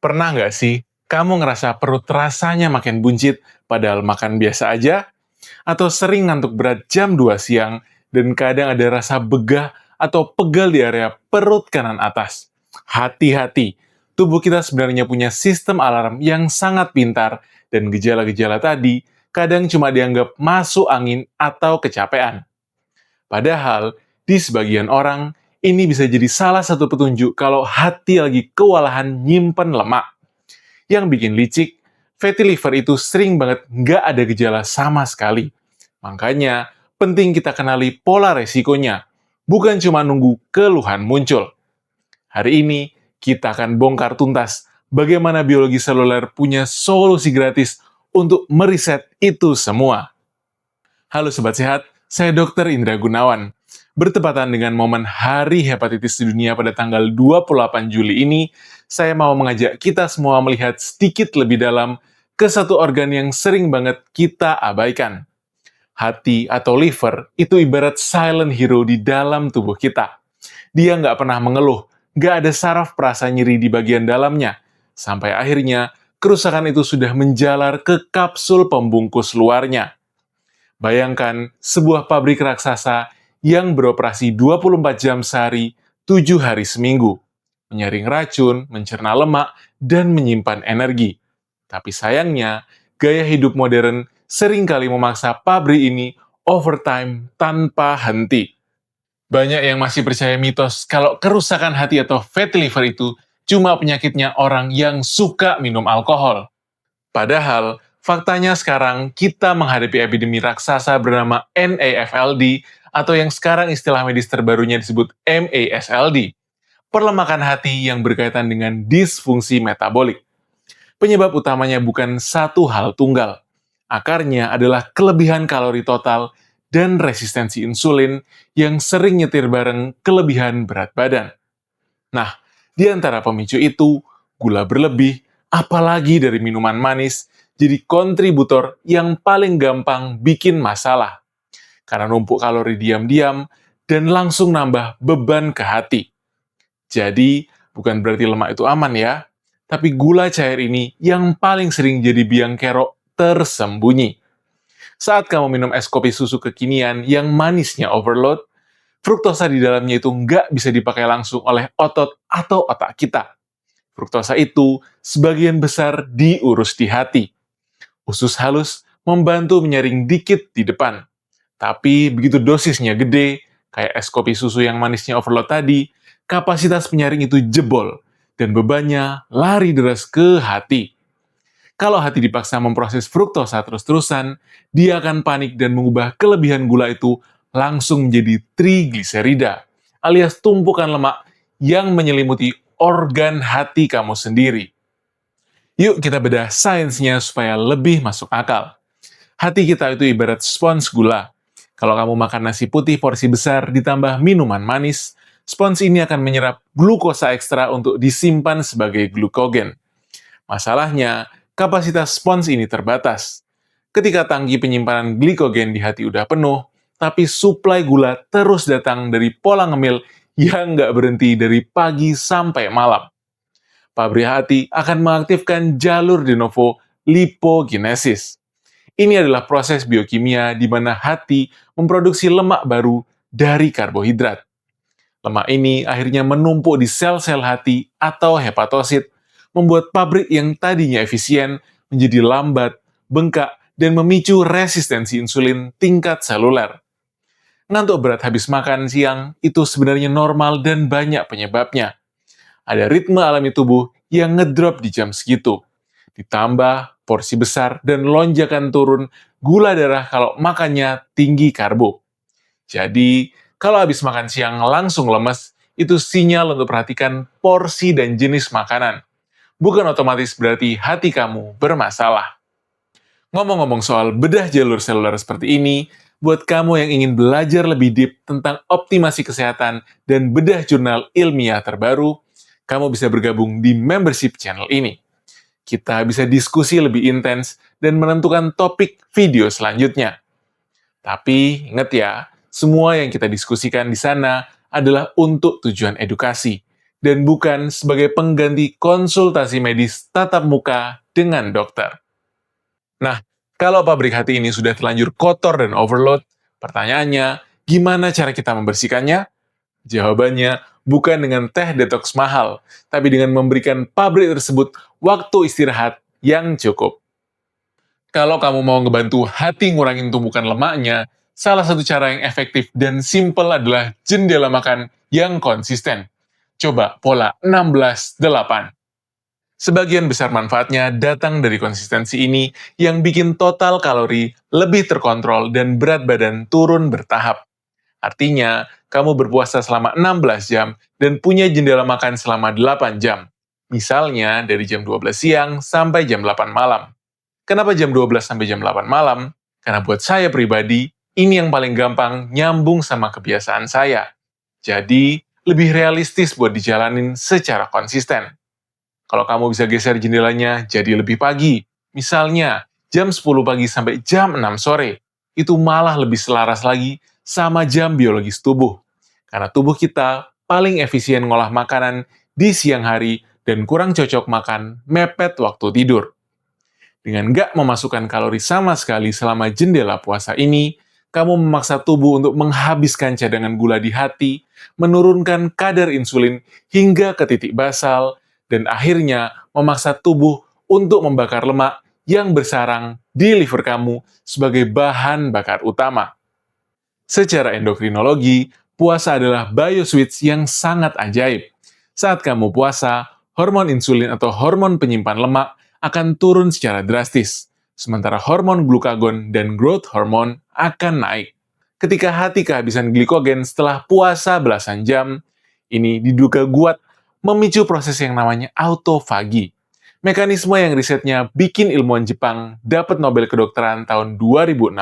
Pernah nggak sih kamu ngerasa perut rasanya makin buncit padahal makan biasa aja? Atau sering ngantuk berat jam 2 siang dan kadang ada rasa begah atau pegal di area perut kanan atas? Hati-hati, tubuh kita sebenarnya punya sistem alarm yang sangat pintar dan gejala-gejala tadi kadang cuma dianggap masuk angin atau kecapean. Padahal, di sebagian orang, ini bisa jadi salah satu petunjuk kalau hati lagi kewalahan nyimpen lemak. Yang bikin licik, fatty liver itu sering banget nggak ada gejala sama sekali. Makanya, penting kita kenali pola resikonya, bukan cuma nunggu keluhan muncul. Hari ini, kita akan bongkar tuntas bagaimana biologi seluler punya solusi gratis untuk meriset itu semua. Halo Sobat Sehat, saya Dr. Indra Gunawan. Bertepatan dengan momen Hari Hepatitis Sedunia pada tanggal 28 Juli ini, saya mau mengajak kita semua melihat sedikit lebih dalam ke satu organ yang sering banget kita abaikan. Hati atau liver itu ibarat silent hero di dalam tubuh kita. Dia nggak pernah mengeluh, nggak ada saraf perasa nyeri di bagian dalamnya, sampai akhirnya kerusakan itu sudah menjalar ke kapsul pembungkus luarnya. Bayangkan sebuah pabrik raksasa yang beroperasi 24 jam sehari, 7 hari seminggu. Menyaring racun, mencerna lemak, dan menyimpan energi. Tapi sayangnya, gaya hidup modern seringkali memaksa pabrik ini overtime tanpa henti. Banyak yang masih percaya mitos kalau kerusakan hati atau fatty liver itu cuma penyakitnya orang yang suka minum alkohol. Padahal, faktanya sekarang kita menghadapi epidemi raksasa bernama NAFLD atau yang sekarang istilah medis terbarunya disebut MASLD. Perlemakan hati yang berkaitan dengan disfungsi metabolik. Penyebab utamanya bukan satu hal tunggal. Akarnya adalah kelebihan kalori total dan resistensi insulin yang sering nyetir bareng kelebihan berat badan. Nah, di antara pemicu itu, gula berlebih, apalagi dari minuman manis, jadi kontributor yang paling gampang bikin masalah. Karena numpuk kalori diam-diam dan langsung nambah beban ke hati. Jadi, bukan berarti lemak itu aman ya, tapi gula cair ini yang paling sering jadi biang kerok tersembunyi. Saat kamu minum es kopi susu kekinian yang manisnya overload, fruktosa di dalamnya itu nggak bisa dipakai langsung oleh otot atau otak kita. Fruktosa itu sebagian besar diurus di hati. Usus halus membantu menyaring dikit di depan. Tapi begitu dosisnya gede, kayak es kopi susu yang manisnya overload tadi, kapasitas penyaring itu jebol, dan bebannya lari deras ke hati. Kalau hati dipaksa memproses fruktosa terus-terusan, dia akan panik dan mengubah kelebihan gula itu langsung menjadi trigliserida, alias tumpukan lemak yang menyelimuti organ hati kamu sendiri. Yuk kita bedah sainsnya supaya lebih masuk akal. Hati kita itu ibarat spons gula. Kalau kamu makan nasi putih porsi besar ditambah minuman manis, spons ini akan menyerap glukosa ekstra untuk disimpan sebagai glukogen. Masalahnya, kapasitas spons ini terbatas. Ketika tangki penyimpanan glikogen di hati udah penuh, tapi suplai gula terus datang dari pola ngemil yang nggak berhenti dari pagi sampai malam. Pabrik hati akan mengaktifkan jalur de novo lipogenesis. Ini adalah proses biokimia di mana hati memproduksi lemak baru dari karbohidrat. Lemak ini akhirnya menumpuk di sel-sel hati atau hepatosit, membuat pabrik yang tadinya efisien menjadi lambat, bengkak, dan memicu resistensi insulin tingkat seluler. Ngantuk berat habis makan siang itu sebenarnya normal dan banyak penyebabnya. Ada ritme alami tubuh yang ngedrop di jam segitu. Ditambah porsi besar dan lonjakan turun gula darah kalau makannya tinggi karbo. Jadi, kalau habis makan siang langsung lemes, itu sinyal untuk perhatikan porsi dan jenis makanan. Bukan otomatis berarti hati kamu bermasalah. Ngomong-ngomong soal bedah jalur seluler seperti ini, buat kamu yang ingin belajar lebih deep tentang optimasi kesehatan dan bedah jurnal ilmiah terbaru, kamu bisa bergabung di membership channel ini. Kita bisa diskusi lebih intens dan menentukan topik video selanjutnya. Tapi ingat ya, semua yang kita diskusikan di sana adalah untuk tujuan edukasi dan bukan sebagai pengganti konsultasi medis tatap muka dengan dokter. Nah, kalau pabrik hati ini sudah terlanjur kotor dan overload, pertanyaannya, gimana cara kita membersihkannya? Jawabannya bukan dengan teh detox mahal, tapi dengan memberikan pabrik tersebut waktu istirahat yang cukup. Kalau kamu mau ngebantu hati ngurangin tumpukan lemaknya, salah satu cara yang efektif dan simple adalah jendela makan yang konsisten. Coba pola 16-8. Sebagian besar manfaatnya datang dari konsistensi ini yang bikin total kalori lebih terkontrol dan berat badan turun bertahap. Artinya, kamu berpuasa selama 16 jam dan punya jendela makan selama 8 jam. Misalnya dari jam 12 siang sampai jam 8 malam. Kenapa jam 12 sampai jam 8 malam? Karena buat saya pribadi, ini yang paling gampang nyambung sama kebiasaan saya. Jadi, lebih realistis buat dijalanin secara konsisten. Kalau kamu bisa geser jendelanya jadi lebih pagi, misalnya jam 10 pagi sampai jam 6 sore, itu malah lebih selaras lagi sama jam biologis tubuh. Karena tubuh kita paling efisien ngolah makanan di siang hari dan kurang cocok makan mepet waktu tidur. Dengan nggak memasukkan kalori sama sekali selama jendela puasa ini, kamu memaksa tubuh untuk menghabiskan cadangan gula di hati, menurunkan kadar insulin hingga ke titik basal, dan akhirnya memaksa tubuh untuk membakar lemak yang bersarang di liver kamu sebagai bahan bakar utama. Secara endokrinologi, puasa adalah bioswitch yang sangat ajaib. Saat kamu puasa, hormon insulin atau hormon penyimpan lemak akan turun secara drastis, sementara hormon glukagon dan growth hormone akan naik. Ketika hati kehabisan glikogen setelah puasa belasan jam, ini diduga kuat memicu proses yang namanya autofagi. Mekanisme yang risetnya bikin ilmuwan Jepang dapat Nobel Kedokteran tahun 2016.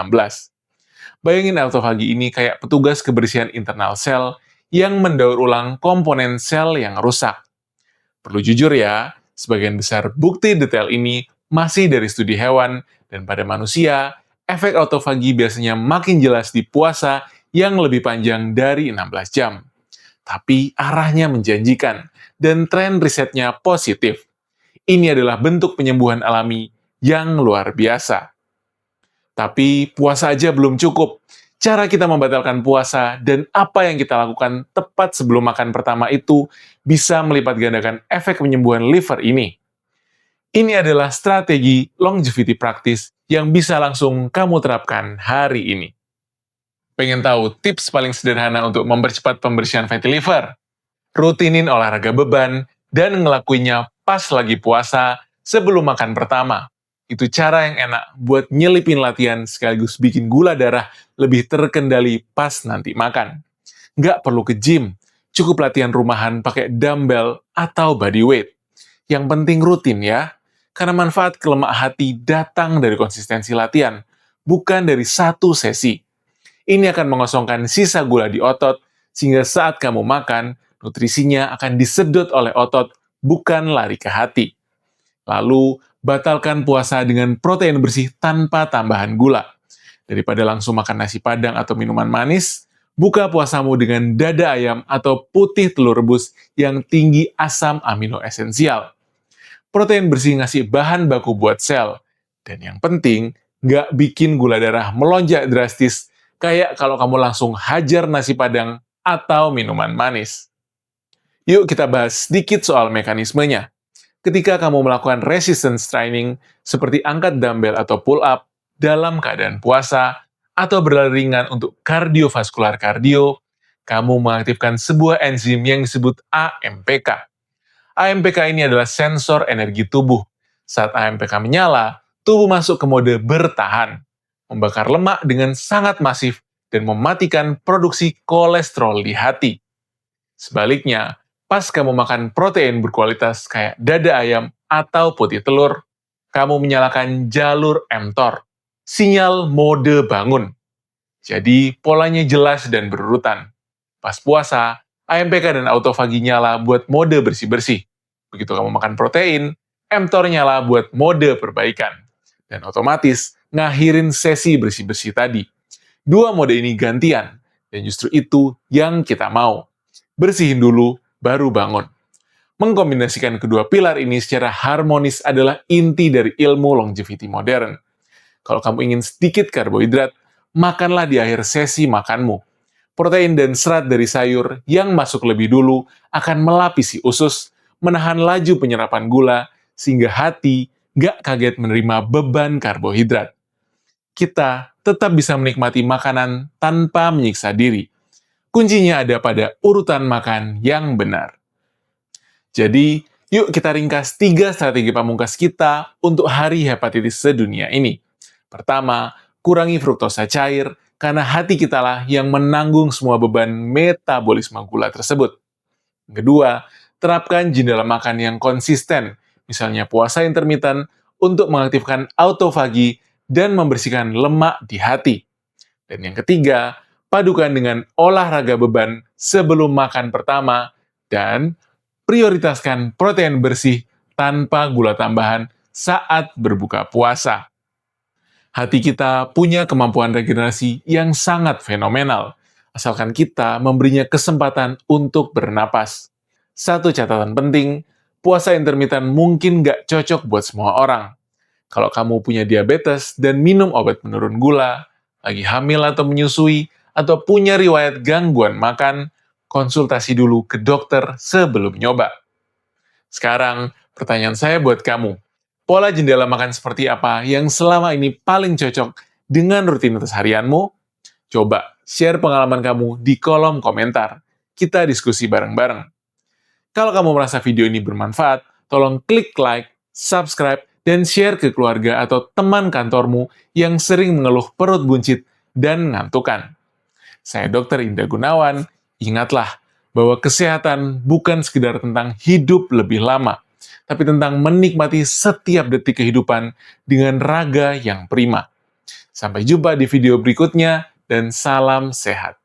Bayangin autofagi ini kayak petugas kebersihan internal sel yang mendaur ulang komponen sel yang rusak. Perlu jujur ya, sebagian besar bukti detail ini masih dari studi hewan, dan pada manusia, efek autofagi biasanya makin jelas di puasa yang lebih panjang dari 16 jam. Tapi arahnya menjanjikan, dan tren risetnya positif. Ini adalah bentuk penyembuhan alami yang luar biasa. Tapi puasa aja belum cukup. Cara kita membatalkan puasa dan apa yang kita lakukan tepat sebelum makan pertama itu bisa melipat gandakan efek penyembuhan liver ini. Ini adalah strategi longevity practice yang bisa langsung kamu terapkan hari ini. Pengen tahu tips paling sederhana untuk mempercepat pembersihan fatty liver? Rutinin olahraga beban dan ngelakuinnya pas lagi puasa sebelum makan pertama. Itu cara yang enak buat nyelipin latihan sekaligus bikin gula darah lebih terkendali pas nanti makan. Nggak perlu ke gym, cukup latihan rumahan pakai dumbbell atau body weight. Yang penting rutin ya, karena manfaat ke lemak hati datang dari konsistensi latihan, bukan dari satu sesi. Ini akan mengosongkan sisa gula di otot, sehingga saat kamu makan, nutrisinya akan disedot oleh otot, bukan lari ke hati. Lalu, batalkan puasa dengan protein bersih tanpa tambahan gula. Daripada langsung makan nasi padang atau minuman manis, buka puasamu dengan dada ayam atau putih telur rebus yang tinggi asam amino esensial. Protein bersih ngasih bahan baku buat sel. Dan yang penting, nggak bikin gula darah melonjak drastis kayak kalau kamu langsung hajar nasi padang atau minuman manis. Yuk kita bahas sedikit soal mekanismenya. Ketika kamu melakukan resistance training, seperti angkat dumbbell atau pull up, dalam keadaan puasa, atau berlari ringan untuk kardiovaskular kardio, kamu mengaktifkan sebuah enzim yang disebut AMPK. AMPK ini adalah sensor energi tubuh. Saat AMPK menyala, tubuh masuk ke mode bertahan, membakar lemak dengan sangat masif, dan mematikan produksi kolesterol di hati. Sebaliknya, pas kamu makan protein berkualitas kayak dada ayam atau putih telur, kamu menyalakan jalur mTOR, sinyal mode bangun. Jadi, polanya jelas dan berurutan. Pas puasa, AMPK dan autofagi nyala buat mode bersih-bersih. Begitu kamu makan protein, mTOR nyala buat mode perbaikan. Dan otomatis ngakhirin sesi bersih-bersih tadi. Dua mode ini gantian, dan justru itu yang kita mau. Bersihin dulu, baru bangun. Mengkombinasikan kedua pilar ini secara harmonis adalah inti dari ilmu longevity modern. Kalau kamu ingin sedikit karbohidrat, makanlah di akhir sesi makanmu. Protein dan serat dari sayur yang masuk lebih dulu akan melapisi usus, menahan laju penyerapan gula, sehingga hati gak kaget menerima beban karbohidrat. Kita tetap bisa menikmati makanan tanpa menyiksa diri. Kuncinya ada pada urutan makan yang benar. Jadi, yuk kita ringkas 3 strategi pamungkas kita untuk hari hepatitis sedunia ini. Pertama, kurangi fruktosa cair, karena hati kita lah yang menanggung semua beban metabolisme gula tersebut. Kedua, terapkan jendela makan yang konsisten, misalnya puasa intermittent, untuk mengaktifkan autofagi dan membersihkan lemak di hati. Dan yang ketiga, padukan dengan olahraga beban sebelum makan pertama, dan prioritaskan protein bersih tanpa gula tambahan saat berbuka puasa. Hati kita punya kemampuan regenerasi yang sangat fenomenal, asalkan kita memberinya kesempatan untuk bernapas. Satu catatan penting, puasa intermittent mungkin nggak cocok buat semua orang. Kalau kamu punya diabetes dan minum obat penurun gula, lagi hamil atau menyusui, atau punya riwayat gangguan makan, konsultasi dulu ke dokter sebelum nyoba. Sekarang, pertanyaan saya buat kamu. Pola jendela makan seperti apa yang selama ini paling cocok dengan rutinitas harianmu? Coba share pengalaman kamu di kolom komentar. Kita diskusi bareng-bareng. Kalau kamu merasa video ini bermanfaat, tolong klik like, subscribe, dan share ke keluarga atau teman kantormu yang sering mengeluh perut buncit dan ngantukan. Saya Dr. Indah Gunawan, ingatlah bahwa kesehatan bukan sekedar tentang hidup lebih lama, tapi tentang menikmati setiap detik kehidupan dengan raga yang prima. Sampai jumpa di video berikutnya, dan salam sehat.